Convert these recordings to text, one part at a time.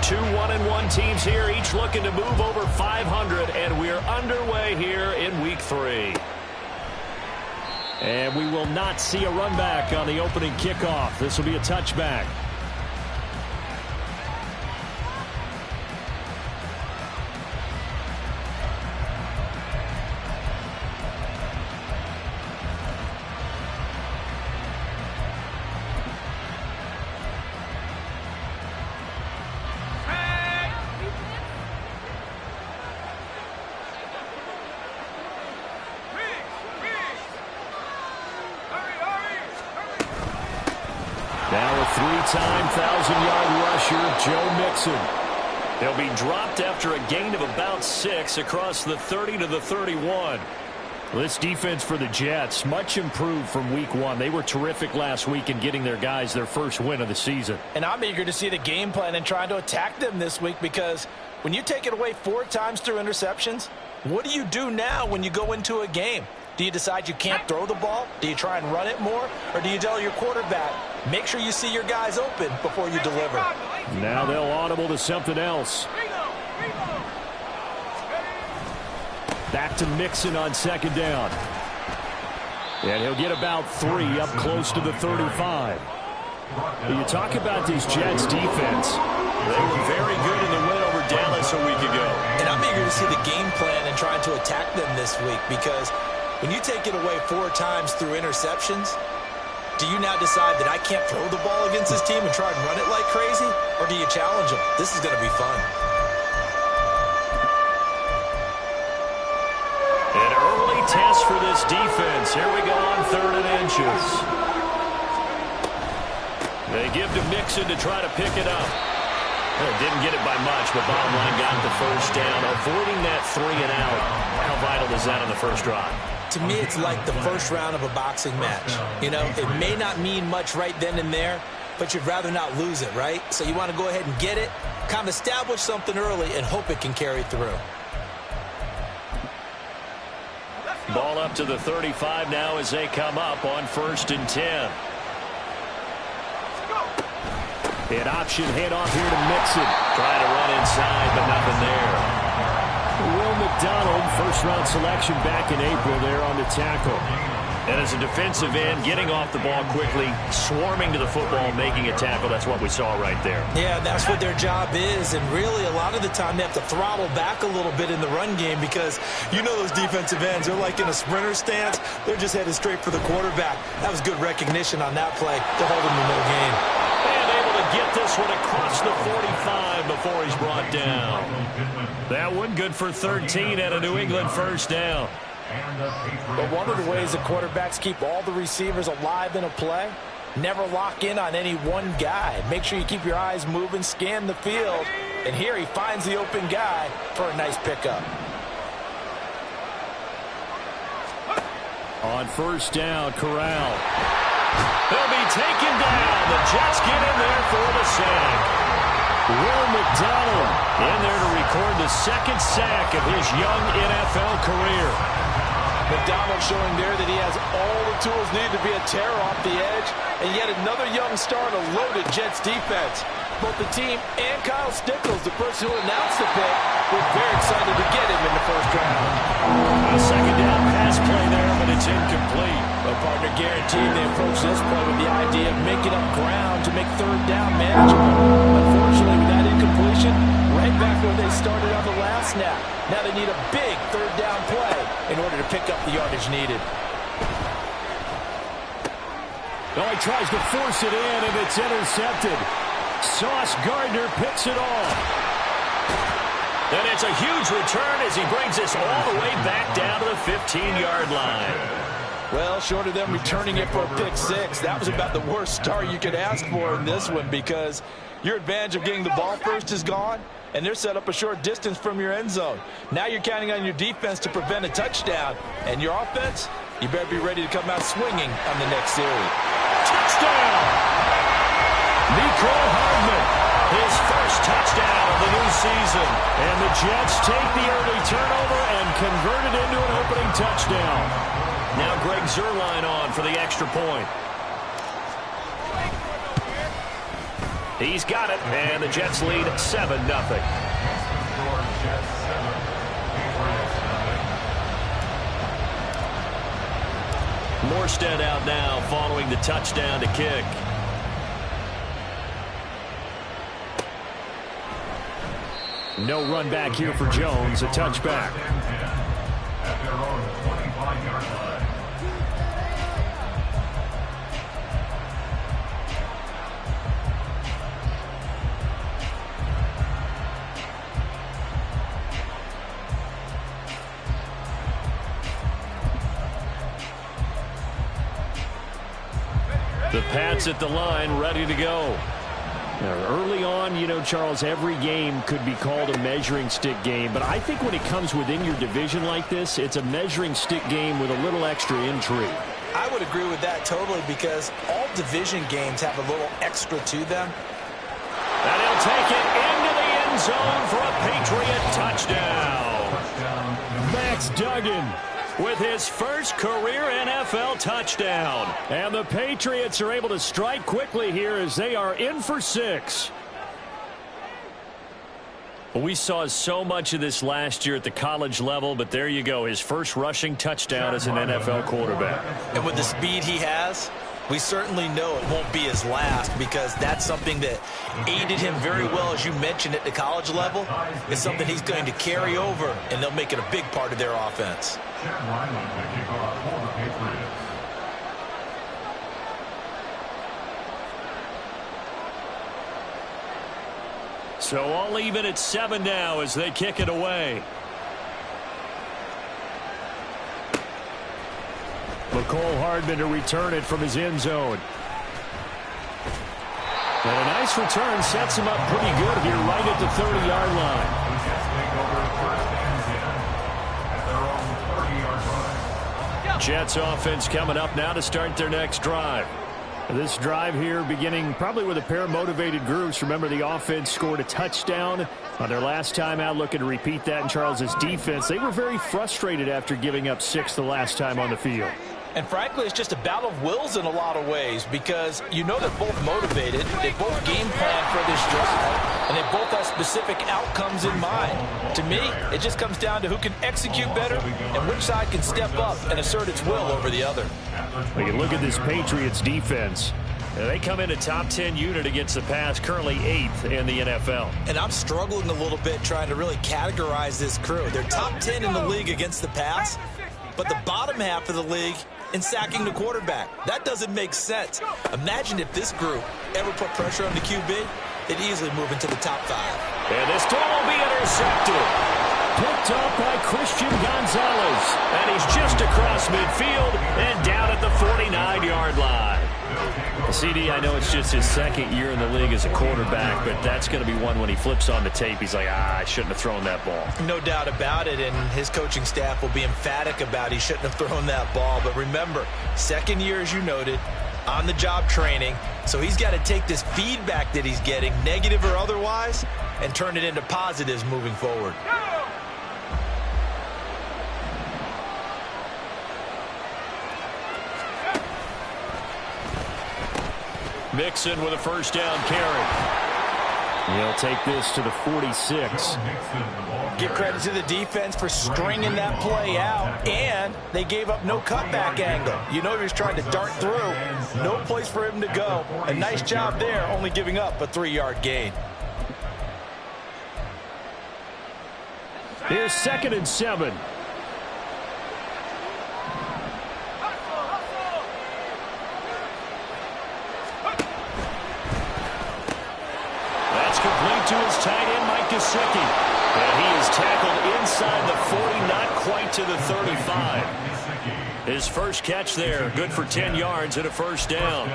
Two 1-1 teams here, each looking to move over 500, and we're underway here in Week 3. And we will not see a run back on the opening kickoff. This will be a touchback. Now a three-time 1,000-yard rusher, Joe Mixon. He'll be dropped after a gain of about 6 across the 30 to the 31. This defense for the Jets, much improved from Week 1. They were terrific last week in getting their guys their first win of the season. And I'm eager to see the game plan and trying to attack them this week, because when you take it away 4 times through interceptions, what do you do now when you go into a game? Do you decide you can't throw the ball? Do you try and run it more? Or do you tell your quarterback, make sure you see your guys open before you deliver? Now they'll audible to something else. Back to Mixon on second down. And he'll get about 3 up close to the 35. You talk about these Jets defense. They were very good in the win over Dallas a week ago. And I'm eager to see the game plan and trying to attack them this week, because when you take it away 4 times through interceptions, do you now decide that I can't throw the ball against this team and try and run it like crazy? Or do you challenge them? This is going to be fun. An early test for this defense. Here we go on 3rd and inches. They give to Mixon to try to pick it up. Well, didn't get it by much, but bottom line got the first down. Avoiding that 3 and out. How vital is that on the first drive? To me, it's like the first round of a boxing match. You know, it may not mean much right then and there, but you'd rather not lose it, right? So you want to go ahead and get it, kind of establish something early, and hope it can carry through. Ball up to the 35 now as they come up on 1st and 10. An option handoff here to Mixon. Trying to run inside, but nothing there. Will McDonald, first-round selection back in April there on the tackle. And as a defensive end, getting off the ball quickly, swarming to the football, making a tackle. That's what we saw right there. Yeah, that's what their job is. And really, a lot of the time, they have to throttle back a little bit in the run game, because you know those defensive ends, they're like in a sprinter stance. They're just headed straight for the quarterback. That was good recognition on that play to hold him to no gain. And able to get this one across the 45 before he's brought down. That one good for 13 and a New England first down. But one of the ways the quarterbacks keep all the receivers alive in a play, never lock in on any one guy. Make sure you keep your eyes moving, scan the field, and here he finds the open guy for a nice pickup. On first down, Corral. He'll be taken down. The Jets get in there for the sack. Will McDonald in there to record the 2nd sack of his young NFL career. McDonald showing there that he has all the tools needed to be a terror off the edge, and yet another young star in a loaded Jets defense. Both the team and Kyle Stickles, the person who announced the pick, were very excited to get him in the first round. A second down pass play there, but it's incomplete. The partner guaranteed they approach this play with the idea of making up ground to make 3rd down manageable. Unfortunately, with that incompletion, right back where they started on the last snap. Now they need a big 3rd down play in order to pick up the yardage needed. Oh, he tries to force it in, and it's intercepted. Sauce Gardner picks it off. And it's a huge return as he brings this all the way back down to the 15-yard line. Well, short of them returning it for a pick 6, that was about the worst start you could ask for in this one, because your advantage of getting the ball first is gone, and they're set up a short distance from your end zone. Now you're counting on your defense to prevent a touchdown, and your offense, you better be ready to come out swinging on the next series. Touchdown! Mecole Hardman, his first touchdown of the new season. And the Jets take the early turnover and convert it into an opening touchdown. Now Greg Zuerlein on for the extra point. He's got it, and the Jets lead 7-0. Morstead out now following the touchdown to kick. No run back here for Jones, a touchback. At their own 25-yard line. The Pats at the line, ready to go. Now, early on, you know, Charles, every game could be called a measuring stick game, but I think when it comes within your division like this, it's a measuring stick game with a little extra intrigue. I would agree with that totally, because all division games have a little extra to them. And he'll take it into the end zone for a Patriot touchdown. Max Duggan with his first career NFL touchdown. And the Patriots are able to strike quickly here as they are in for 6. We saw so much of this last year at the college level, but there you go, his first rushing touchdown as an NFL quarterback. And with the speed he has, we certainly know it won't be his last, because that's something that aided him very well, as you mentioned, at the college level. It's something he's going to carry over, and they'll make it a big part of their offense. So all even at 7 now as they kick it away. McCole Hardman to return it from his end zone. And a nice return sets him up pretty good here right at the 30-yard line. Jets offense coming up now to start their next drive. This drive here beginning probably with a pair of motivated groups. Remember, the offense scored a touchdown on their last time out, looking to repeat that in Charles's defense. They were very frustrated after giving up 6 the last time on the field. And frankly, it's just a battle of wills in a lot of ways, because you know they're both motivated, they both game plan for this drive, and they both have specific outcomes in mind. To me, it just comes down to who can execute better and which side can step up and assert its will over the other. We can look at this Patriots defense. They come in a top 10 unit against the pass, currently 8th in the NFL. And I'm struggling a little bit trying to really categorize this crew. They're top 10 in the league against the pass, but the bottom half of the league in sacking the quarterback. That doesn't make sense. Imagine if this group ever put pressure on the QB, they'd easily move into the top 5. And this ball will be intercepted. Picked up by Christian Gonzalez. And he's just across midfield and down at the 49-yard line. CD, I know it's just his second year in the league as a quarterback, but that's going to be one when he flips on the tape. He's like, I shouldn't have thrown that ball. No doubt about it, and his coaching staff will be emphatic about he shouldn't have thrown that ball. But remember, second year, as you noted, on-the-job training, so he's got to take this feedback that he's getting, negative or otherwise, and turn it into positives moving forward. Mixon with a first down carry. He'll take this to the 46. Give credit to the defense for stringing that play out, and they gave up no cutback angle. You know he was trying to dart through. No place for him to go. A nice job there, only giving up a 3-yard gain. Here's 2nd and 7. Complete to his tight end, Mike Gesicki. And he is tackled inside the 40, not quite to the 35. His first catch there, good for 10 yards and a first down.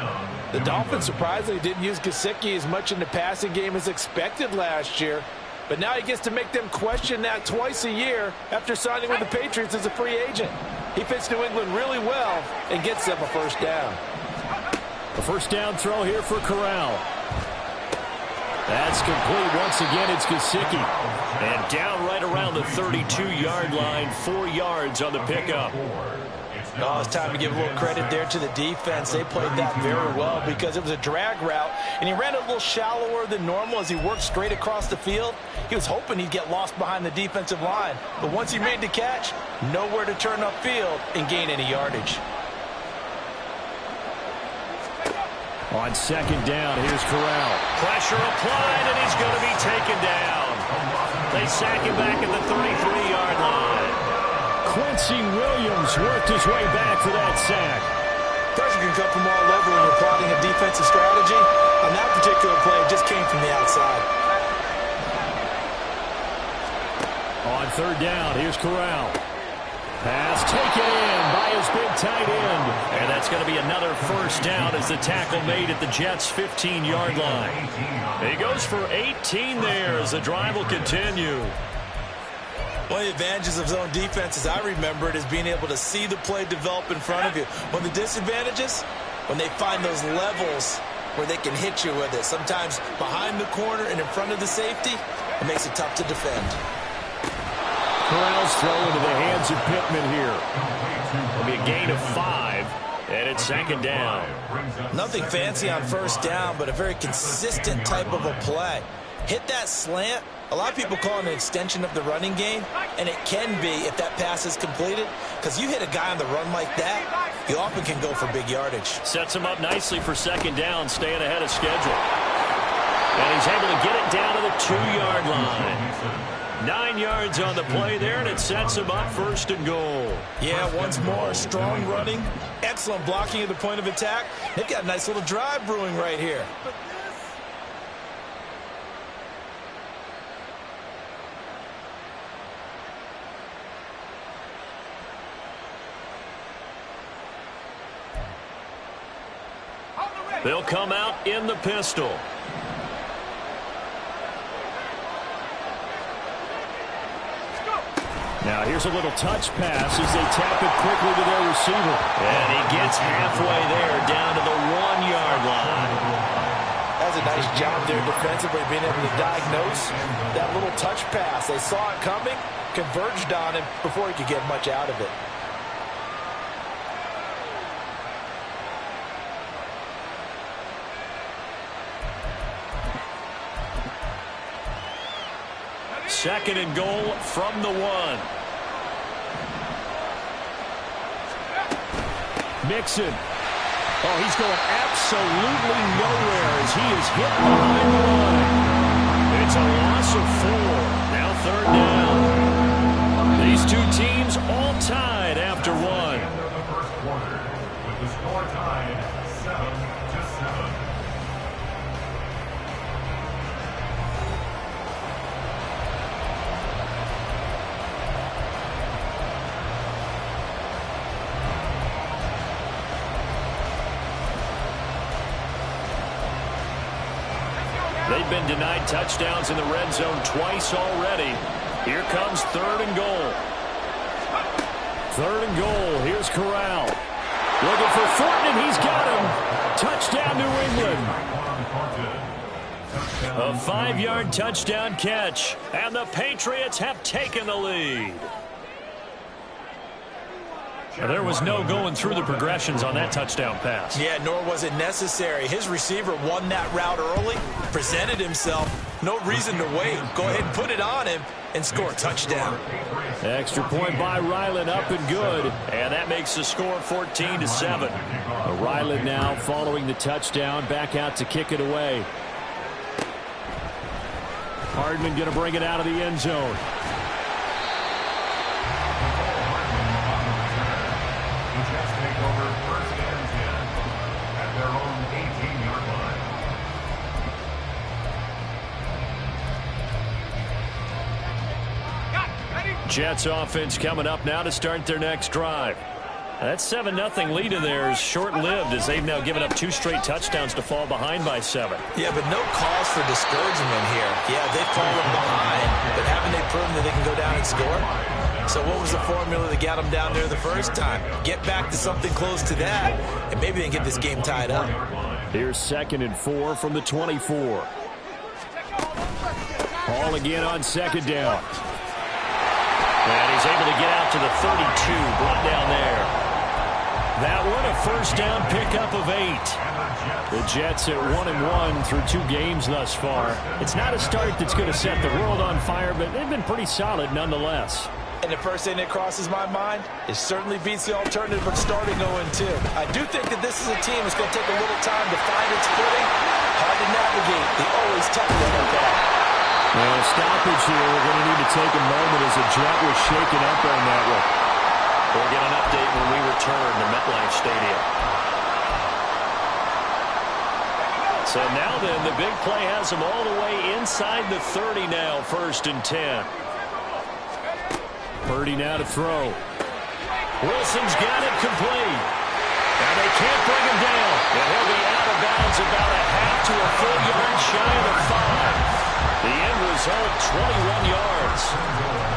The Dolphins surprisingly didn't use Gesicki as much in the passing game as expected last year. But now he gets to make them question that twice a year after signing with the Patriots as a free agent. He fits New England really well and gets them a first down. A first down throw here for Corral. That's complete. Once again, it's Gesicki. And down right around the 32-yard line, 4 yards on the pickup. Oh, it's time to give a little credit there to the defense. They played that very well because it was a drag route, and he ran a little shallower than normal as he worked straight across the field. He was hoping he'd get lost behind the defensive line, but once he made the catch, nowhere to turn upfield and gain any yardage. On second down, here's Corral. Pressure applied, and he's going to be taken down. They sack him back at the 33-yard line. Quincy Williams worked his way back for that sack. Pressure can come from all over when you're plotting a defensive strategy. On that particular play, it just came from the outside. On third down, here's Corral. Pass taken in by his big tight end. And that's going to be another first down as the tackle made at the Jets' 15-yard line. He goes for 18 there as the drive will continue. One of the advantages of zone defense, as I remember it, is being able to see the play develop in front of you. One of the disadvantages, when they find those levels where they can hit you with it. Sometimes behind the corner and in front of the safety, it makes it tough to defend. Corral's throw into the hands of Pittman here. It'll be a gain of 5, and it's second down. Nothing fancy on first down, but a very consistent type of a play. Hit that slant. A lot of people call it an extension of the running game, and it can be if that pass is completed, because you hit a guy on the run like that, you often can go for big yardage. Sets him up nicely for second down, staying ahead of schedule. And he's able to get it down to the 2-yard line. 9 yards on the play there, and it sets him up first and goal. Yeah, once more, strong running, excellent blocking at the point of attack. They've got a nice little drive brewing right here. They'll come out in the pistol. Now here's a little touch pass as they tap it quickly to their receiver. And he gets halfway there down to the 1-yard line. That's a nice job there defensively, being able to diagnose that little touch pass. They saw it coming, converged on him before he could get much out of it. Second and goal from the 1. Mixon. Oh, he's going absolutely nowhere as he is hit behind the line. It's a loss of 4. Now third down. These two teams all tied after 1. The first quarter with the score tied 7-7. They've been denied touchdowns in the red zone twice already. Here comes third and goal. Third and goal. Here's Corral. Looking for Fortin, and he's got him. Touchdown, New England. A 5-yard touchdown catch, and the Patriots have taken the lead. There was no going through the progressions on that touchdown pass. Yeah, nor was it necessary. His receiver won that route early, presented himself. No reason to wait. Go ahead and put it on him and score a touchdown. Extra point by Ryland, up and good. And that makes the score 14-7. Ryland now following the touchdown, back out to kick it away. Hardman going to bring it out of the end zone. Jets offense coming up now to start their next drive. That 7-0 lead of theirs short-lived as they've now given up 2 straight touchdowns to fall behind by 7. Yeah, but no cause for discouragement here. Yeah, they've fallen behind, but haven't they proven that they can go down and score? So what was the formula that got them down there the first time? Get back to something close to that, and maybe they can get this game tied up. Here's 2nd and 4 from the 24. Hall again on second down. And he's able to get out to the 32, brought down there. That one a first down pickup of 8. The Jets at 1-1 through 2 games thus far. It's not a start that's going to set the world on fire, but they've been pretty solid nonetheless. And the first thing that crosses my mind, it certainly beats the alternative of starting 0-2. I do think that this is a team that's going to take a little time to find its footing. Hard to navigate the always tough one like that. Well, stoppage here. We're going to need to take a moment as a Jet was shaken up on that one. We'll get an update when we return to MetLife Stadium. So now then, the big play has them all the way inside the 30 now, 1st and 10. Purdy now to throw. Wilson's got it complete. And they can't bring him down. And he'll be out of bounds about a half to a full yard shy of the 5. The end result, 21 yards.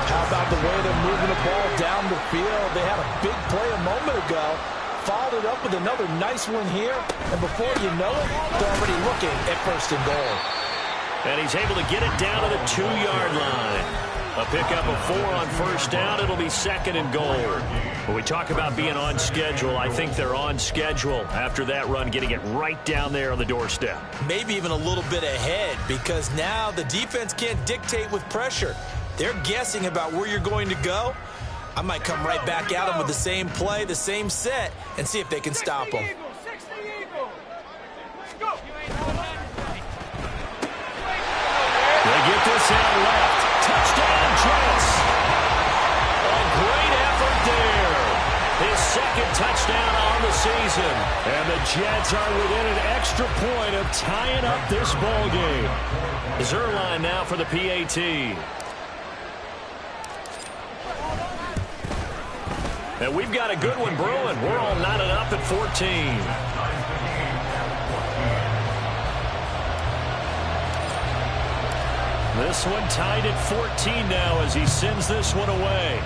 How about the way they're moving the ball down the field? They had a big play a moment ago. Followed it up with another nice one here. And before you know it, they're already looking at 1st and goal. And he's able to get it down to the 2-yard line. A pickup of 4 on 1st down. It'll be 2nd and goal. When we talk about being on schedule, I think they're on schedule after that run, getting it right down there on the doorstep. Maybe even a little bit ahead, because now the defense can't dictate with pressure. They're guessing about where you're going to go. I might come right back at them with the same play, the same set, and see if they can stop them. They get this out left. Touchdown, Jets. A great effort there. His 2nd touchdown on the season. And the Jets are within an extra point of tying up this ball game. Zerline now for the PAT. And we've got a good one brewing. We're all knotted up at 14. This one tied at 14 now as he sends this one away.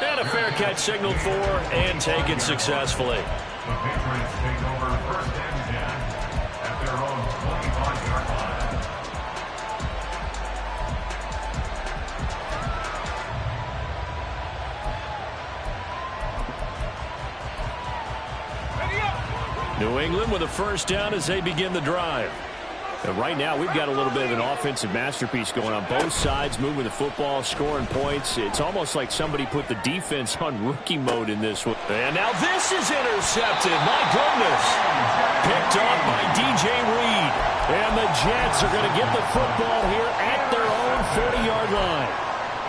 And a fair catch signaled for and taken successfully. The Patriots take over 1st and 10 at their own 25-yard line. New England with a 1st down as they begin the drive. And right now, we've got a little bit of an offensive masterpiece going on. Both sides moving the football, scoring points. It's almost like somebody put the defense on rookie mode in this one. And now this is intercepted. My goodness. Picked off by DJ Reed. And the Jets are going to get the football here at their own 40-yard line.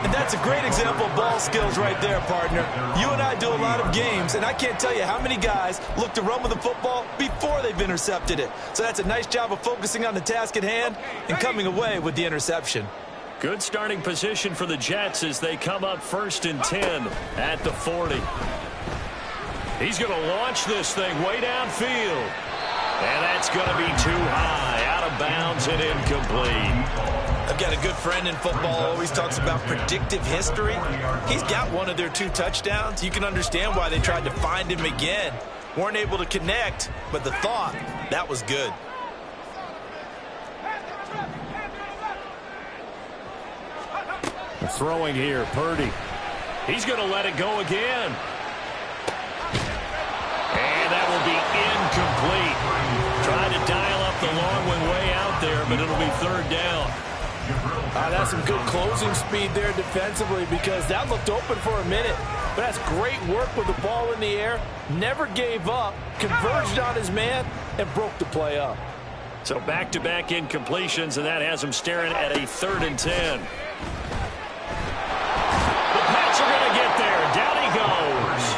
And that's a great example of ball skills right there, partner. You and I do a lot of games, and I can't tell you how many guys look to run with the football before they've intercepted it. So that's a nice job of focusing on the task at hand and coming away with the interception. Good starting position for the Jets as they come up 1st and 10 at the 40. He's going to launch this thing way downfield. And that's going to be too high, out of bounds and incomplete. I've got a good friend in football, always talks about predictive history. He's got one of their 2 touchdowns. You can understand why they tried to find him again. Weren't able to connect, but the thought, that was good. Throwing here, Purdy. He's going to let it go again. And that will be incomplete. Trying to dial up the long one way out there, but it'll be 3rd down. That's some good closing speed there defensively, because that looked open for a minute. But that's great work with the ball in the air. Never gave up, converged on his man, and broke the play up. So back-to-back incompletions, and that has him staring at a 3rd and 10. The Pats are going to get there. Down he goes.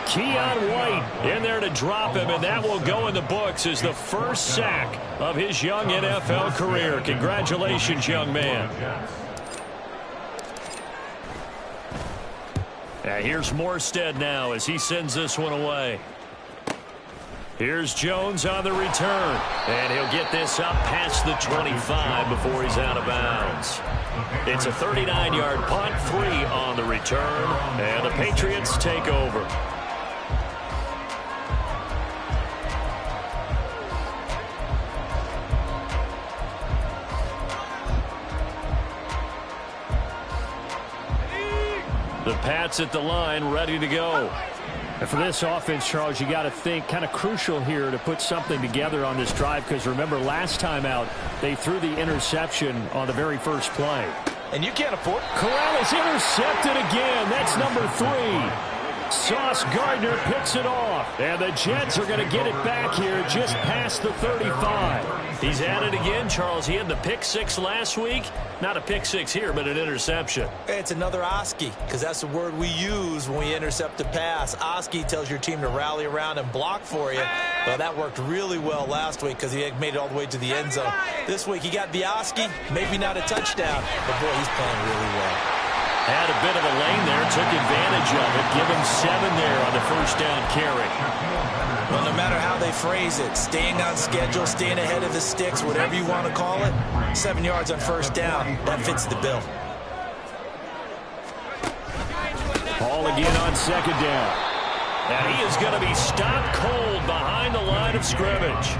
Keon White in there to drop him, and that will go in the books as the first sack of his young NFL career. Congratulations, young man. Here's Morstead now as he sends this one away. Here's Jones on the return, and he'll get this up past the 25 before he's out of bounds. It's a 39-yard punt, 3 on the return, and the Patriots take over. The Pats at the line, ready to go. And for this offense, Charles, you got to think kind of crucial here to put something together on this drive, because remember last time out they threw the interception on the very first play. And you can't afford it. Corral is intercepted again. That's number 3. Sauce Gardner picks it off. And the Jets are going to get it back here just past the 35. He's at it again, Charles. He had the pick 6 last week. Not a pick 6 here, but an interception. It's another Oski, because that's the word we use when we intercept a pass. Oski tells your team to rally around and block for you. Well, that worked really well last week because he had made it all the way to the end zone. This week he got the Oski, maybe not a touchdown, but boy, he's playing really well. Had a bit of a lane there, took advantage of it. Give him 7 there on the first down carry. Well, no matter how they phrase it, staying on schedule, staying ahead of the sticks, whatever you want to call it, 7 yards on first down, that fits the bill. Ball again on second down. And he is going to be stopped cold behind the line of scrimmage.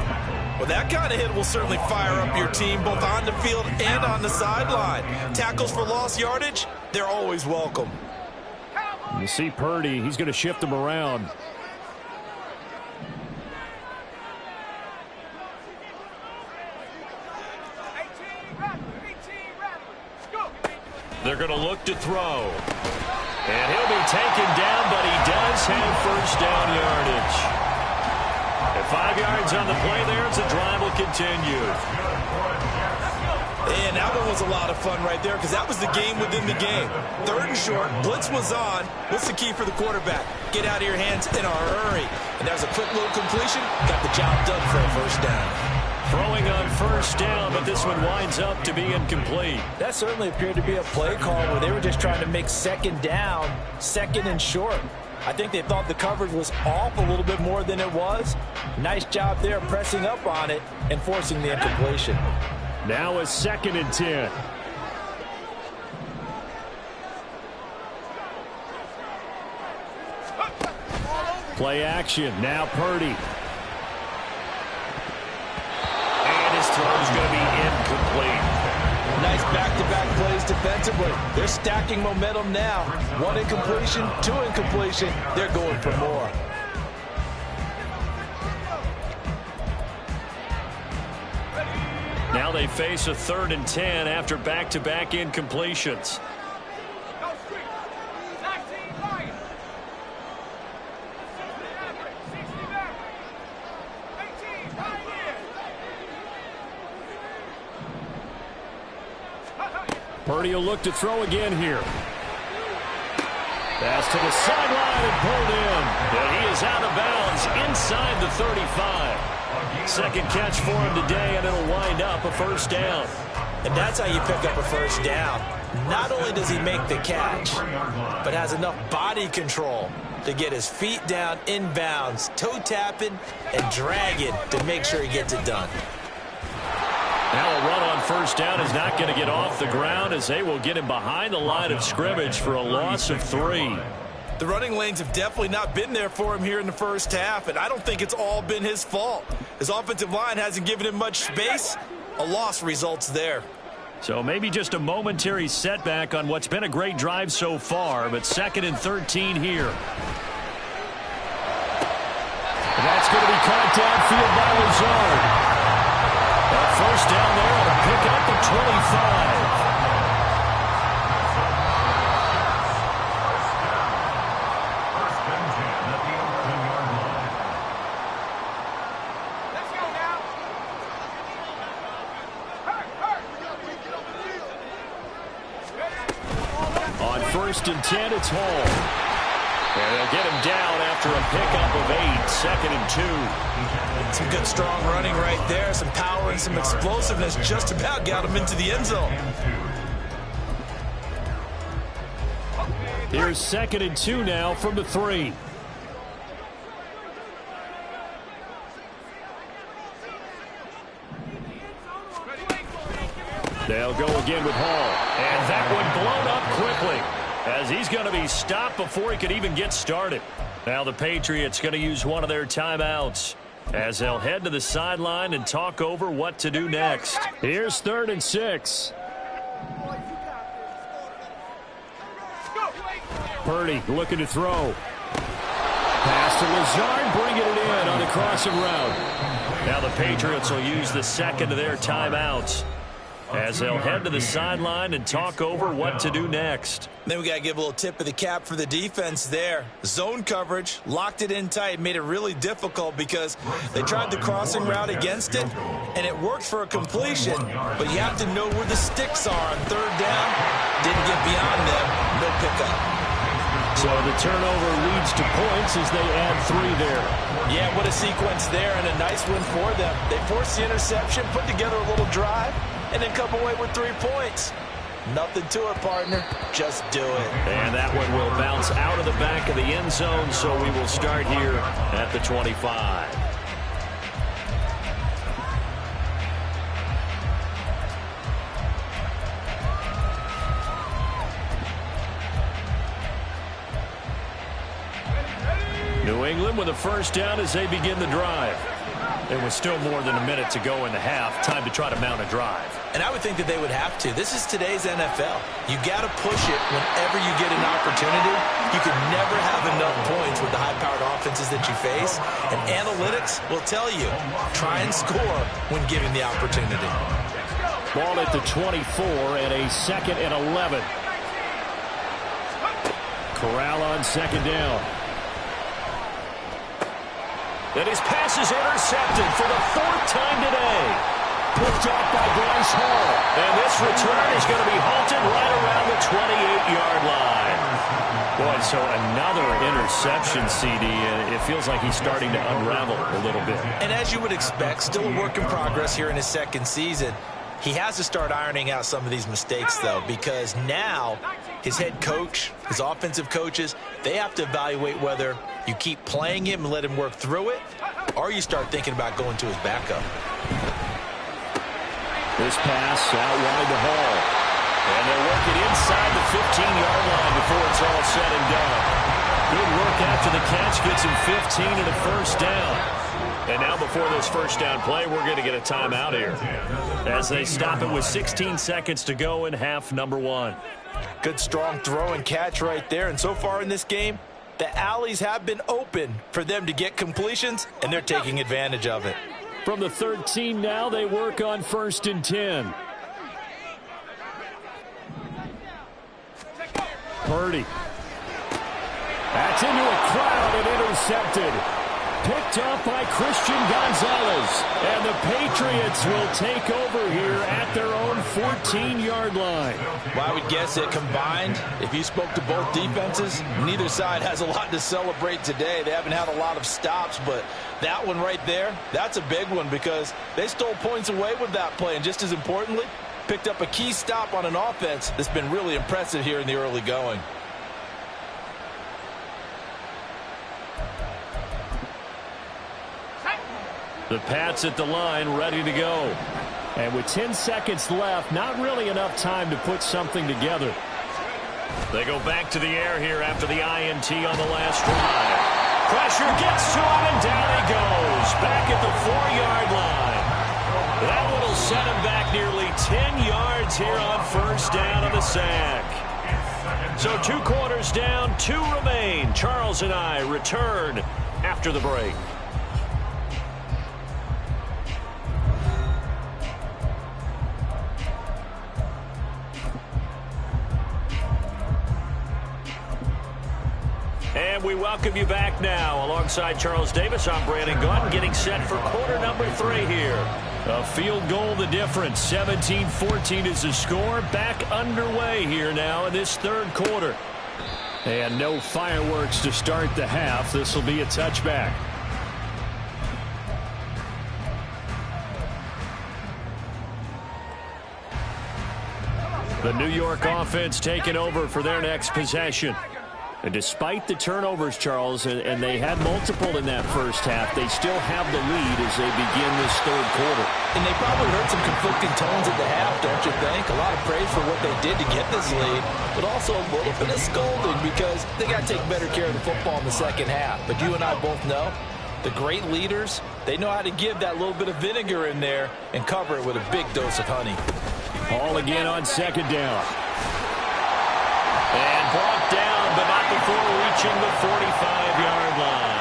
Well, that kind of hit will certainly fire up your team, both on the field and on the sideline. Tackles for lost yardage, they're always welcome. You see Purdy, he's going to shift them around. They're going to look to throw. And he'll be taken down, but he does have first down yardage. And 5 yards on the play there as the drive will continue. And that one was a lot of fun right there, because that was the game within the game. 3rd and short, blitz was on. What's the key for the quarterback? Get out of your hands in a hurry. And that was a quick little completion. Got the job done for a first down. Throwing on first down, but this one winds up to be incomplete. That certainly appeared to be a play call where they were just trying to make second down, 2nd and short. I think they thought the coverage was off a little bit more than it was. Nice job there pressing up on it and forcing the incompletion. Now a 2nd and 10. Play action. Now Purdy. And his throw is going to be incomplete. Nice back-to-back plays defensively. They're stacking momentum now. 1 incompletion, 2 incompletion. They're going for more. Now they face a 3rd and 10 after back-to-back incompletions. Purdy will look to throw again here. Pass to the sideline and pulled in. And he is out of bounds inside the 35. 2nd catch for him today, and it'll wind up a first down. And that's how you pick up a first down. Not only does he make the catch, but has enough body control to get his feet down inbounds, toe tapping and dragging to make sure he gets it done. Now a run on first down is not going to get off the ground, as they will get him behind the line of scrimmage for a loss of 3. The running lanes have definitely not been there for him here in the first half, and I don't think it's all been his fault. His offensive line hasn't given him much space. A loss results there. So maybe just a momentary setback on what's been a great drive so far, but 2nd and 13 here. And that's going to be caught downfield by Lazard. First down there on a pickup at 25. On 1st and 10, it's Hall. And they'll get him down after a pickup of 8, 2nd and 2. Some good strong running right there, some power and some explosiveness just about got him into the end zone. Here's 2nd and 2 now from the 3. They'll go again with Hall. And that one blown up quickly, as he's going to be stopped before he could even get started. Now the Patriots going to use one of their timeouts, as they'll head to the sideline and talk over what to do next. Here's 3rd and 6. Purdy looking to throw. Pass to Lazard, bringing it in on the crossing route. Now the Patriots will use the second of their timeouts as they'll head to the sideline and talk over what to do next. Then we got to give a little tip of the cap for the defense there. Zone coverage, locked it in tight, made it really difficult because they tried the crossing route against it, and it worked for a completion, but you have to know where the sticks are on third down. Didn't get beyond them, no pickup. So the turnover leads to points as they add 3 there. Yeah, what a sequence there, and a nice win for them. They forced the interception, put together a little drive, and then come away with 3 points. Nothing to it, partner. Just do it. And that one will bounce out of the back of the end zone, so we will start here at the 25. New England with a first down as they begin the drive. There was still more than a minute to go in the half. Time to try to mount a drive. And I would think that they would have to. This is today's NFL. You got to push it whenever you get an opportunity. You can never have enough points with the high-powered offenses that you face. And analytics will tell you, try and score when given the opportunity. Ball at the 24 and a 2nd and 11. Corral on second down. And his pass is intercepted for the 4th time today. Picked off by Bryce Hall. And this return is going to be halted right around the 28-yard line. Boy, so another interception, CD, and it feels like he's starting to unravel a little bit. And as you would expect, still a work in progress here in his 2nd season. He has to start ironing out some of these mistakes, though, because now his head coach, his offensive coaches, they have to evaluate whether you keep playing him and let him work through it, or you start thinking about going to his backup. This pass out wide to Hall. And they'll work it inside the 15-yard line before it's all said and done. Good work after the catch, gets him 15 and a first down. And now before this first down play, we're going to get a timeout here as they stop it with 16 seconds to go in half number 1. Good strong throw and catch right there. And so far in this game, the alleys have been open for them to get completions, and they're taking advantage of it. From the 13 now, they work on 1st and 10. Purdy. That's into a crowd and intercepted. Picked off by Christian Gonzalez. And the Patriots will take over here at their own 14-yard line. Well, I would guess that combined, if you spoke to both defenses, neither side has a lot to celebrate today. They haven't had a lot of stops, but that one right there, that's a big one because they stole points away with that play. And just as importantly, picked up a key stop on an offense that's been really impressive here in the early going. The Pats at the line, ready to go. And with 10 seconds left, not really enough time to put something together. They go back to the air here after the INT on the last drive. Pressure gets to him, and down he goes. Back at the 4-yard line. That one will set him back nearly 10 yards here on first down of the sack. So 2 quarters down, 2 remain. Charles and I return after the break. And we welcome you back now. Alongside Charles Davis, I'm Brandon Gaunt, getting set for quarter number 3 here. A field goal the difference. 17-14 is the score. Back underway here now in this 3rd quarter. And no fireworks to start the half. This will be a touchback. The New York offense taking over for their next possession. And despite the turnovers, Charles, and they had multiple in that first half, they still have the lead as they begin this 3rd quarter. And they probably heard some conflicting tones at the half, don't you think? A lot of praise for what they did to get this lead, but also a little bit of scolding because they got to take better care of the football in the second half. But you and I both know the great leaders, they know how to give that little bit of vinegar in there and cover it with a big dose of honey. All again on second down. And brought down, but not approaching the 45-yard line.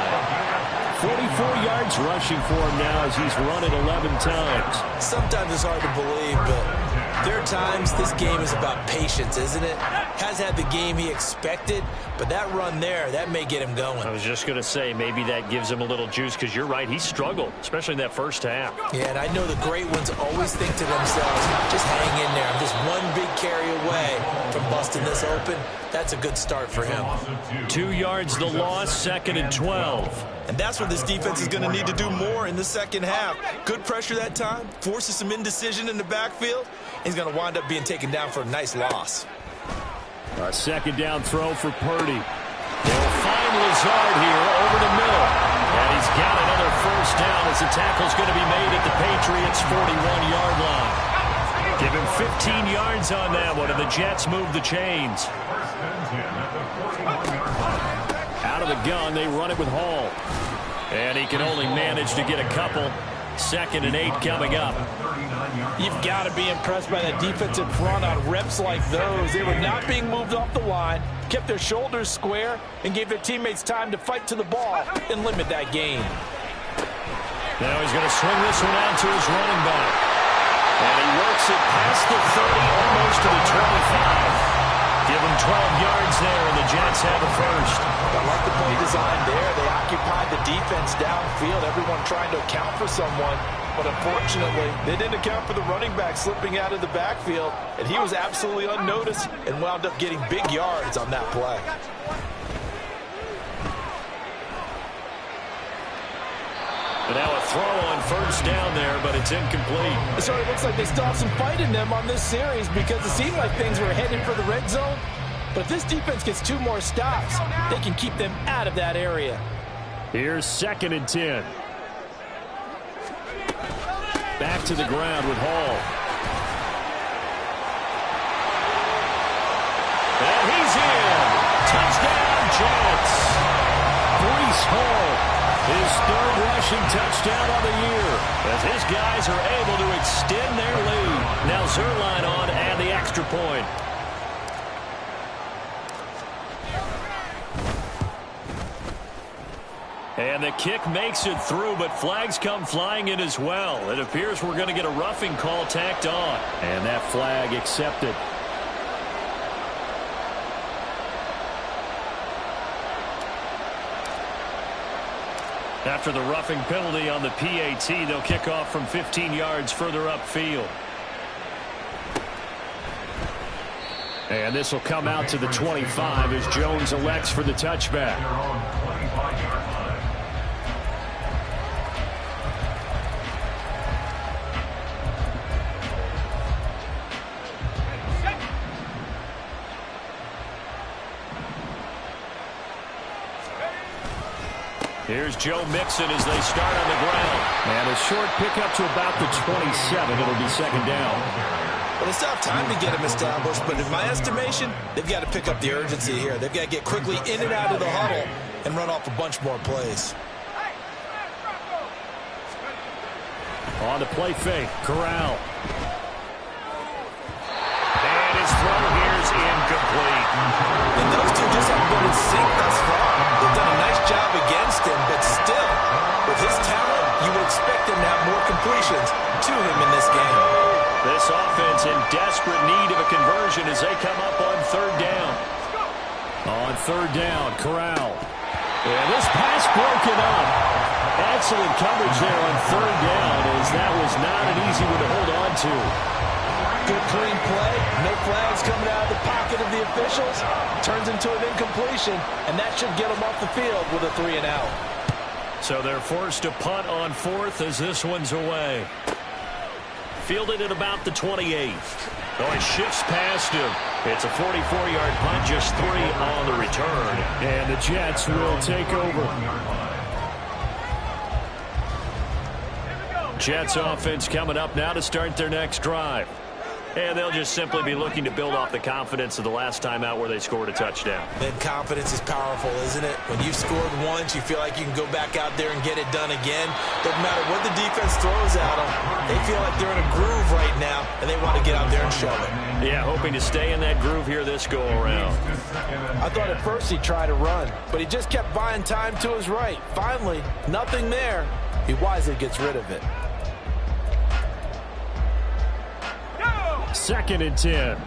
44 yards rushing for him now as he's run it 11 times. Sometimes it's hard to believe, but there are times this game is about patience, isn't it? Has had the game he expected, but that run there, that may get him going. I was just going to say, maybe that gives him a little juice, because you're right, he struggled, especially in that first half. Yeah, and I know the great ones always think to themselves, just hang in there. I'm just one big carry away from busting this open. That's a good start for him. 2 yards the loss, 2nd and 12. And that's what this defense is going to need to do more in the second half. Good pressure that time, forces some indecision in the backfield. He's going to wind up being taken down for a nice loss. A 2nd down throw for Purdy. They'll find Lazard here over the middle. And he's got another first down as the tackle's going to be made at the Patriots' 41-yard line. Give him 15 yards on that one, and the Jets move the chains. Out of the gun, they run it with Hall. And he can only manage to get a couple. 2nd and 8 coming up. You've got to be impressed by that defensive front on reps like those. They were not being moved off the line, kept their shoulders square, and gave their teammates time to fight to the ball and limit that gain. Now he's going to swing this one out to his running back. And he works it past the 30, almost to the 25. Give him 12 yards there, and the Jets have a first. I like the play design there. They occupied the defense downfield, everyone trying to account for someone. But unfortunately, they didn't account for the running back slipping out of the backfield, and he was absolutely unnoticed and wound up getting big yards on that play. But now a throw on first down there, but it's incomplete. It sort of looks like they still have some fight in them on this series because it seemed like things were headed for the red zone. But if this defense gets 2 more stops, they can keep them out of that area. Here's 2nd and 10. Back to the ground with Hall. And he's in. Touchdown, Jets. Breece Hall. His 3rd rushing touchdown of the year, as his guys are able to extend their lead. Now Zerline on and the extra point. And the kick makes it through, but flags come flying in as well. It appears we're going to get a roughing call tacked on. And that flag accepted. After the roughing penalty on the PAT, they'll kick off from 15 yards further upfield. And this will come out to the 25 as Jones elects for the touchback. Here's Joe Mixon as they start on the ground. And a short pickup to about the 27. It'll be 2nd down. Well, they still have time to get him established, but in my estimation, they've got to pick up the urgency here. They've got to get quickly in and out of the huddle and run off a bunch more plays. On the play fake, Corral. And his throw here is incomplete. And those two just haven't been in sync thus far. They've done a nice job against him, but still, with his talent, you would expect him to have more completions to him in this game. This offense in desperate need of a conversion as they come up on 3rd down. On 3rd down, Corral. And this pass broken up. Excellent coverage there on 3rd down, as that was not an easy one to hold on to. Good clean play. No flags coming out of the pocket of the officials. Turns into an incompletion, and that should get them off the field with a 3 and out. So they're forced to punt on 4th as this one's away. Fielded at about the 28. Oh, he shifts past him. It's a 44-yard punt, just 3 on the return. And the Jets will take over. Jets offense coming up now to start their next drive. And they'll just simply be looking to build off the confidence of the last time out where they scored a touchdown. That confidence is powerful, isn't it? When you've scored once, you feel like you can go back out there and get it done again. Doesn't matter what the defense throws at them. They feel like they're in a groove right now, and they want to get out there and show it. Yeah, hoping to stay in that groove here this go-around. I thought at first he'd try to run, but he just kept buying time to his right. Finally, nothing there. He wisely gets rid of it. 2nd and 10.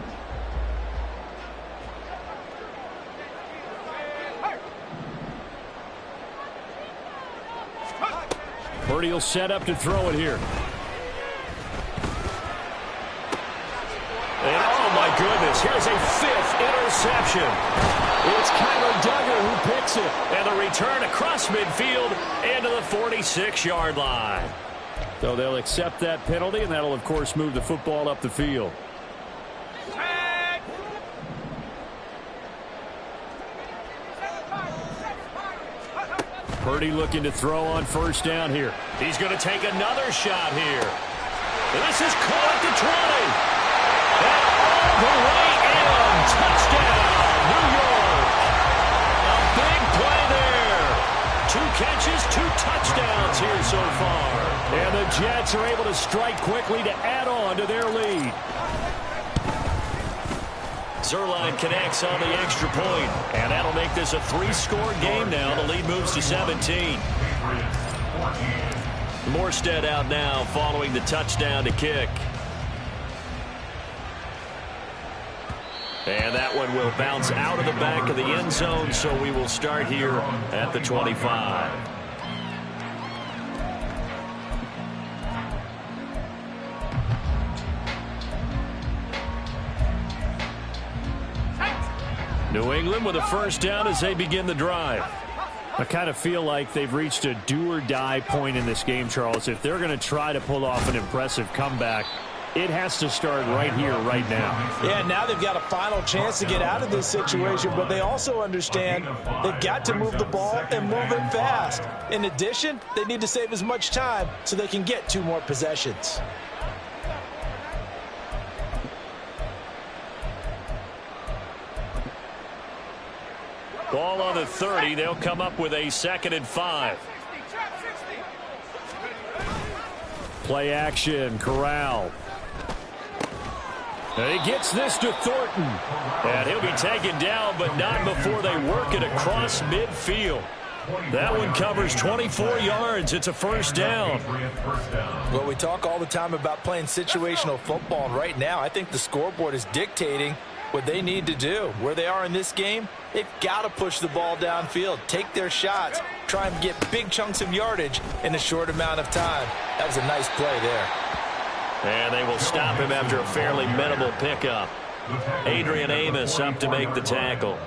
Purdy will set up to throw it here. And oh my goodness, here's a 5th interception. It's Kyler Duggar who picks it. And the return across midfield into the 46-yard line. So they'll accept that penalty, and that'll, of course, move the football up the field. Purdy looking to throw on 1st down here. He's going to take another shot here. This is caught at the 20. And all the way in. Touchdown, New York. A big play there. 2 catches, 2 touchdowns here so far. And the Jets are able to strike quickly to add on to their lead. Zerline connects on the extra point, and that'll make this a 3-score game now. The lead moves to 17. Morstead out now following the touchdown to kick. And that one will bounce out of the back of the end zone, so we will start here at the 25. New England with a 1st down as they begin the drive. I kind of feel like they've reached a do-or-die point in this game, Charles. If they're going to try to pull off an impressive comeback, it has to start right here, right now. Yeah, now they've got a final chance to get out of this situation, but they also understand they've got to move the ball and move it fast. In addition, they need to save as much time so they can get 2 more possessions. Ball on the 30. They'll come up with a 2nd and 5. Play action, Corral. And he gets this to Thornton. And he'll be taken down, but not before they work it across midfield. That one covers 24 yards. It's a 1st down. Well, we talk all the time about playing situational football, and right now I think the scoreboard is dictating what they need to do. Where they are in this game, they've got to push the ball downfield, take their shots, try and get big chunks of yardage in a short amount of time. That was a nice play there. And they will stop him after a fairly minimal pickup. Adrian Amos up to make the tackle.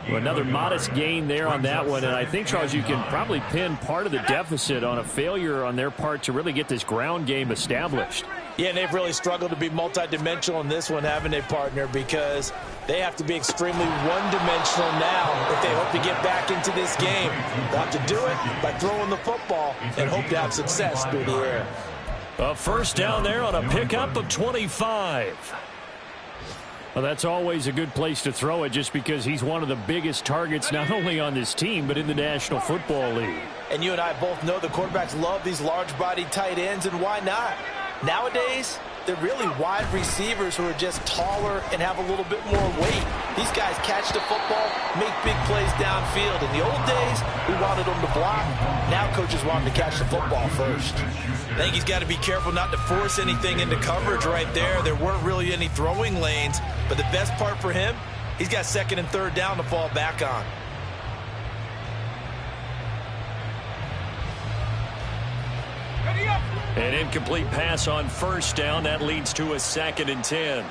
Well, another modest gain there on that one, and I think, Charles, you can probably pin part of the deficit on a failure on their part to really get this ground game established. Yeah, and they've really struggled to be multidimensional in this one, haven't they, partner? Because they have to be extremely one-dimensional now if they hope to get back into this game. They'll have to do it by throwing the football and hope to have success through the air. A 1st down there on a pickup of 25. Well, that's always a good place to throw it just because he's one of the biggest targets not only on this team but in the National Football League. And you and I both know the quarterbacks love these large-bodied tight ends, and why not? Nowadays, they're really wide receivers who are just taller and have a little bit more weight. These guys catch the football, make big plays downfield. In the old days, we wanted them to block. Now coaches want them to catch the football first. I think he's got to be careful not to force anything into coverage right there. There weren't really any throwing lanes, but the best part for him, he's got 2nd and 3rd down to fall back on. An incomplete pass on 1st down. That leads to a 2nd and 10.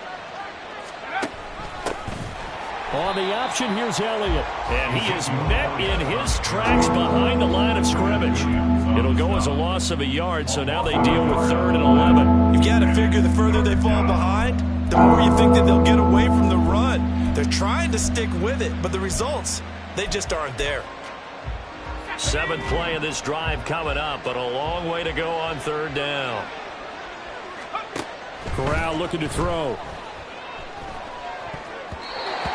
On the option, here's Elliott. And he is met in his tracks behind the line of scrimmage. It'll go as a loss of a yard, so now they deal with 3rd and 11. You've got to figure the further they fall behind, the more you think that they'll get away from the run. They're trying to stick with it, but the results, they just aren't there. 7th play of this drive coming up, but a long way to go on 3rd down. Corral looking to throw.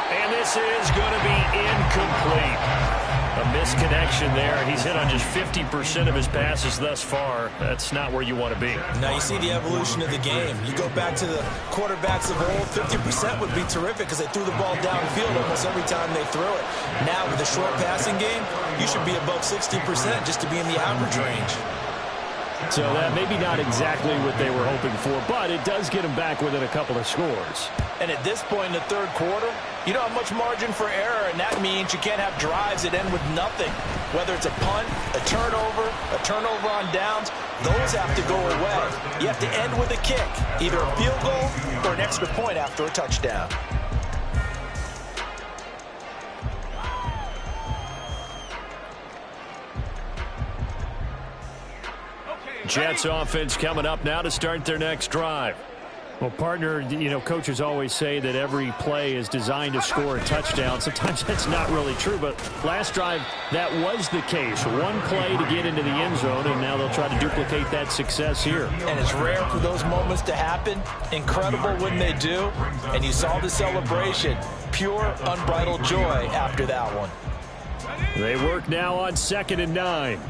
And this is going to be incomplete. A misconnection there, and he's hit on just 50% of his passes thus far. That's not where you want to be. Now you see the evolution of the game. You go back to the quarterbacks of old, 50% would be terrific because they threw the ball downfield almost every time they threw it. Now with the short passing game, you should be above 60% just to be in the average range. So that maybe not exactly what they were hoping for, but it does get them back within a couple of scores. And at this point in the third quarter, you don't have much margin for error, and that means you can't have drives that end with nothing. Whether it's a punt, a turnover on downs, those have to go away. You have to end with a kick, either a field goal or an extra point after a touchdown. Jets offense coming up now to start their next drive. Well, partner, coaches always say that every play is designed to score a touchdown. Sometimes that's not really true, but last drive, that was the case. One play to get into the end zone, and now they'll try to duplicate that success here. And it's rare for those moments to happen. Incredible when they do. And you saw the celebration. Pure, unbridled joy after that one. They work now on 2nd and 9.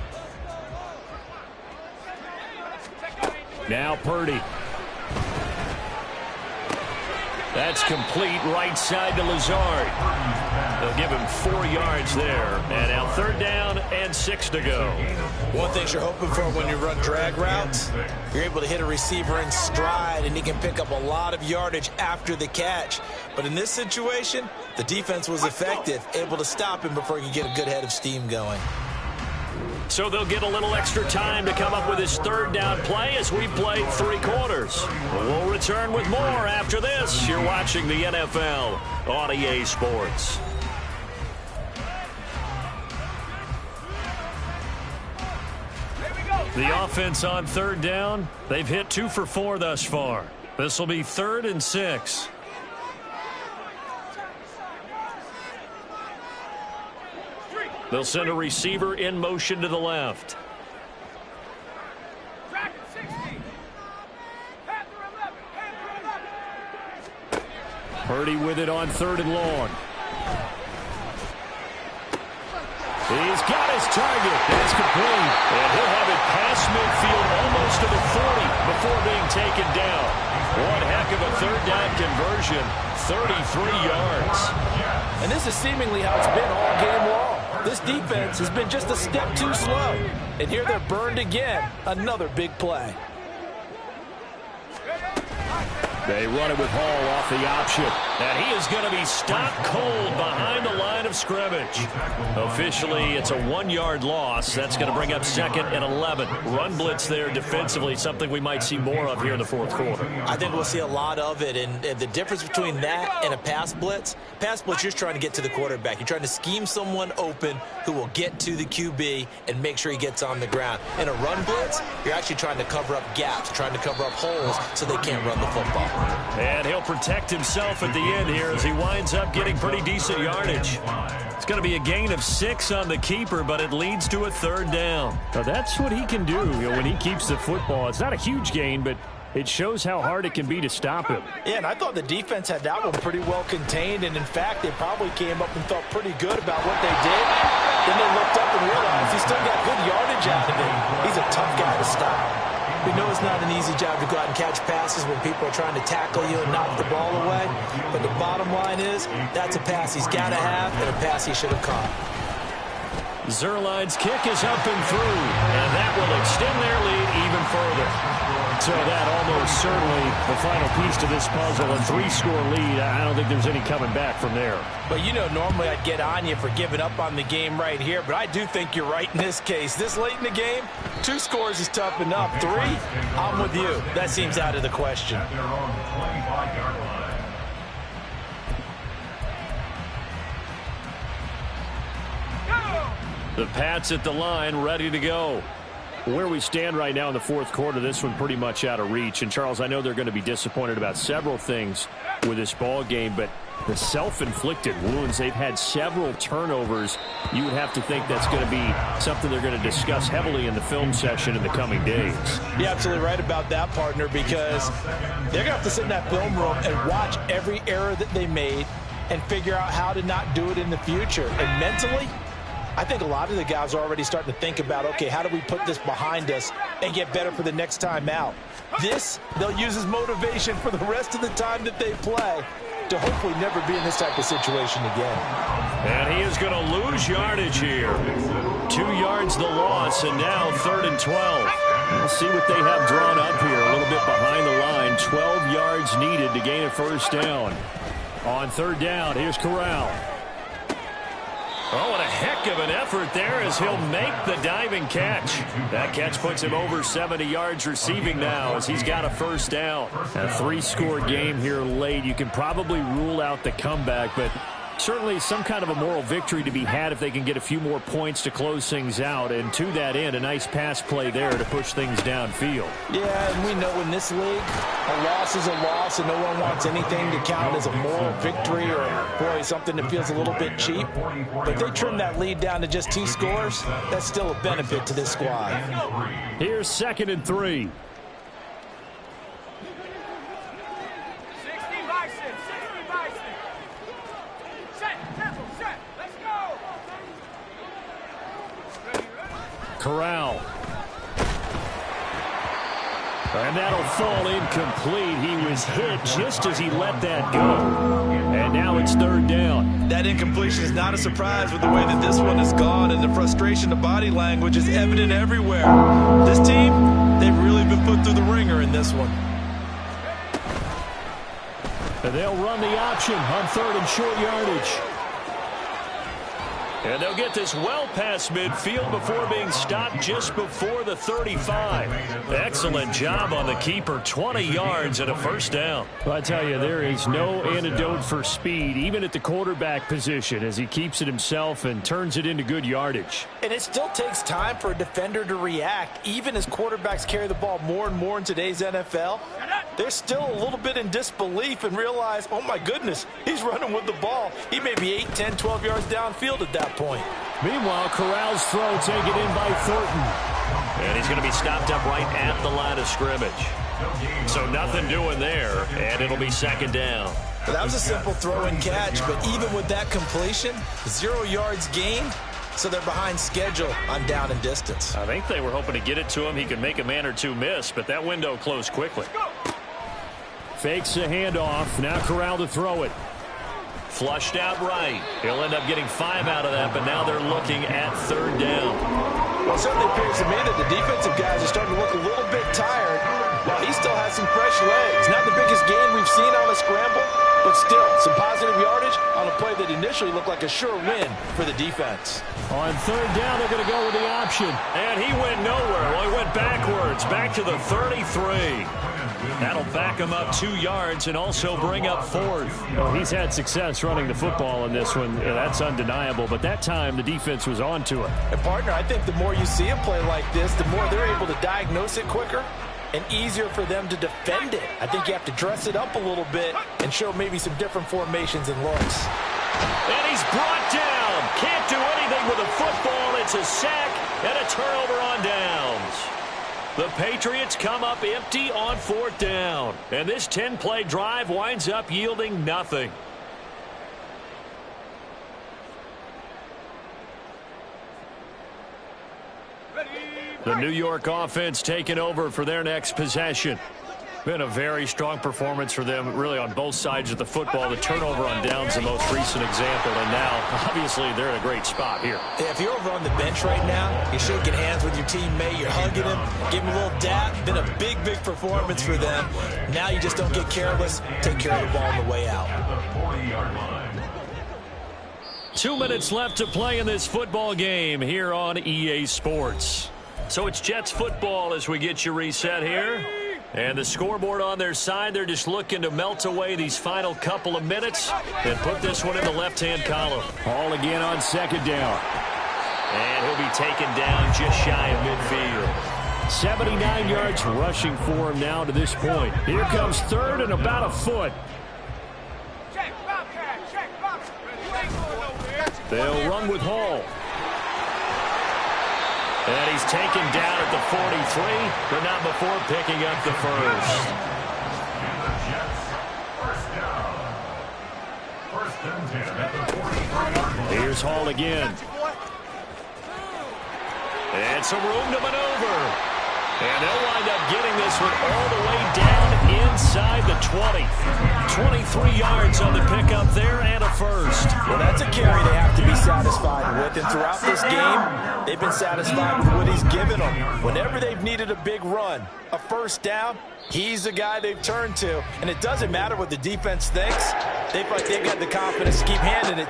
Now Purdy. That's complete right side to Lazard. They'll give him 4 yards there. And now 3rd down and 6 to go. One thing you're hoping for when you run drag routes, you're able to hit a receiver in stride, and he can pick up a lot of yardage after the catch. But in this situation, the defense was effective, able to stop him before he could get a good head of steam going. So they'll get a little extra time to come up with his 3rd down play as we play 3 quarters. We'll return with more after this. You're watching the NFL on EA Sports. The offense on 3rd down, they've hit 2 for 4 thus far. This will be 3rd and 6. They'll send a receiver in motion to the left. Purdy with it on 3rd and long. He's got his target. That's complete. And he'll have it past midfield almost to the 40 before being taken down. One heck of a 3rd down conversion. 33 yards. And this is seemingly how it's been all game long. This defense has been just a step too slow. And here they're burned again. Another big play. They run it with Hall off the option. And he is going to be stopped cold behind the line of scrimmage. Officially, it's a 1-yard loss. That's going to bring up 2nd and 11. Run blitz there defensively, something we might see more of here in the 4th quarter. I think we'll see a lot of it. And the difference between that and a pass blitz, you're just trying to get to the quarterback. You're trying to scheme someone open who will get to the QB and make sure he gets on the ground. In a run blitz, you're actually trying to cover up gaps, trying to cover up holes so they can't run the football. And he'll protect himself at the end here as he winds up getting pretty decent yardage. It's going to be a gain of 6 on the keeper, but it leads to a 3rd down. Now that's what he can do when he keeps the football. It's not a huge gain, but it shows how hard it can be to stop him. Yeah, and I thought the defense had that one pretty well contained, and in fact, they probably came up and felt pretty good about what they did. Then they looked up and realized he's still got good yardage out of him. He's a tough guy to stop. We know it's not an easy job to go out and catch passes when people are trying to tackle you and knock the ball away. But the bottom line is, that's a pass he's got to have and a pass he should have caught. Zerline's kick is up and through, and that will extend their lead even further. So that almost certainly the final piece to this puzzle, a 3-score lead. I don't think there's any coming back from there. But normally I'd get on you for giving up on the game right here, but I do think you're right in this case. This late in the game, 2 scores is tough enough. 3, I'm with you. That seems out of the question. The Pats at the line, ready to go. Where we stand right now in the fourth quarter, this one pretty much out of reach. And, Charles, I know they're going to be disappointed about several things with this ball game, but the self-inflicted wounds, they've had several turnovers. You would have to think that's going to be something they're going to discuss heavily in the film session in the coming days. You're absolutely right about that, partner, because they're going to have to sit in that film room and watch every error that they made and figure out how to not do it in the future. And mentally, I think a lot of the guys are already starting to think about, okay, how do we put this behind us and get better for the next time out? This, they'll use as motivation for the rest of the time that they play to hopefully never be in this type of situation again. And he is going to lose yardage here. 2 yards the loss, and now 3rd and 12. We'll see what they have drawn up here. A little bit behind the line. 12 yards needed to gain a first down. On 3rd down, here's Corral. Oh, and a heck of an effort there as he'll make the diving catch. That catch puts him over 70 yards receiving now as he's got a first down. A 3-score game here late. You can probably rule out the comeback, but certainly some kind of a moral victory to be had if they can get a few more points to close things out. And to that end, a nice pass play there to push things downfield. Yeah, and we know in this league, a loss is a loss, and no one wants anything to count as a moral victory or, boy, something that feels a little bit cheap. But if they trim that lead down to just 2 scores, that's still a benefit to this squad. Here's 2nd and 3. Corral. And that'll fall incomplete. He was hit just as he let that go. And now it's 3rd down. That incompletion is not a surprise with the way that this one has gone, and the frustration of body language is evident everywhere. This team, they've really been put through the ringer in this one. And they'll run the option on 3rd and short yardage. And they'll get this well past midfield before being stopped just before the 35. Excellent job on the keeper. 20 yards and a first down. Well, I tell you, there is no antidote for speed, even at the quarterback position, as he keeps it himself and turns it into good yardage. And it still takes time for a defender to react. Even as quarterbacks carry the ball more and more in today's NFL, they're still a little bit in disbelief and realize, oh my goodness, he's running with the ball. He may be 8, 10, 12 yards downfield at that point. Meanwhile, Corral's throw taken in by Thornton. And he's going to be stopped up right at the line of scrimmage. So nothing doing there, and it'll be 2nd down. That was a simple throw and catch, but even with that completion, 0 yards gained, so they're behind schedule on down and distance. I think they were hoping to get it to him. He could make a man or two miss, but that window closed quickly. Fakes the handoff. Now Corral to throw it. Flushed out right. He'll end up getting 5 out of that, but now they're looking at 3rd down. Well, it certainly appears to me that the defensive guys are starting to look a little bit tired, while he still has some fresh legs. Not the biggest gain we've seen on a scramble, but still some positive yardage on a play that initially looked like a sure win for the defense. On 3rd down, they're going to go with the option. And he went nowhere. Well, he went backwards, back to the 33. That'll back him up 2 yards and also bring up 4th. Well, he's had success running the football in this one. Yeah, that's undeniable. But that time, the defense was on to it. And, partner, I think the more you see him play like this, the more they're able to diagnose it quicker and easier for them to defend it. I think you have to dress it up a little bit and show maybe some different formations and looks. And he's brought down. Can't do anything with a football. It's a sack and a turnover on downs. The Patriots come up empty on 4th down. And this 10-play drive winds up yielding nothing. The New York offense taking over for their next possession. Been a very strong performance for them, really, on both sides of the football. The turnover on downs, the most recent example, and now, obviously, they're in a great spot here. Yeah, if you're over on the bench right now, you're shaking hands with your teammate, you're hugging him, give him a little dap. Been a big, big performance for them. Now you just don't get careless. Take care of the ball on the way out. 2 minutes left to play in this football game here on EA Sports. So it's Jets football as we get you reset here. And the scoreboard on their side, they're just looking to melt away these final couple of minutes and put this one in the left-hand column. Ball again on 2nd down. And he'll be taken down just shy of midfield. 79 yards rushing for him now to this point. Here comes third and about a foot. They'll run with Hall. And he's taken down at the 43, but not before picking up the first. Here's Hall again. And some room to maneuver. And they'll wind up getting this one all the way down inside the 20. 23 yards on the pickup there and a first. Well, that's a carry they have to be satisfied with. And throughout this game, they've been satisfied with what he's given them. Whenever they've needed a big run, a first down, he's the guy they've turned to. And it doesn't matter what the defense thinks. They feel like they've got the confidence to keep handing it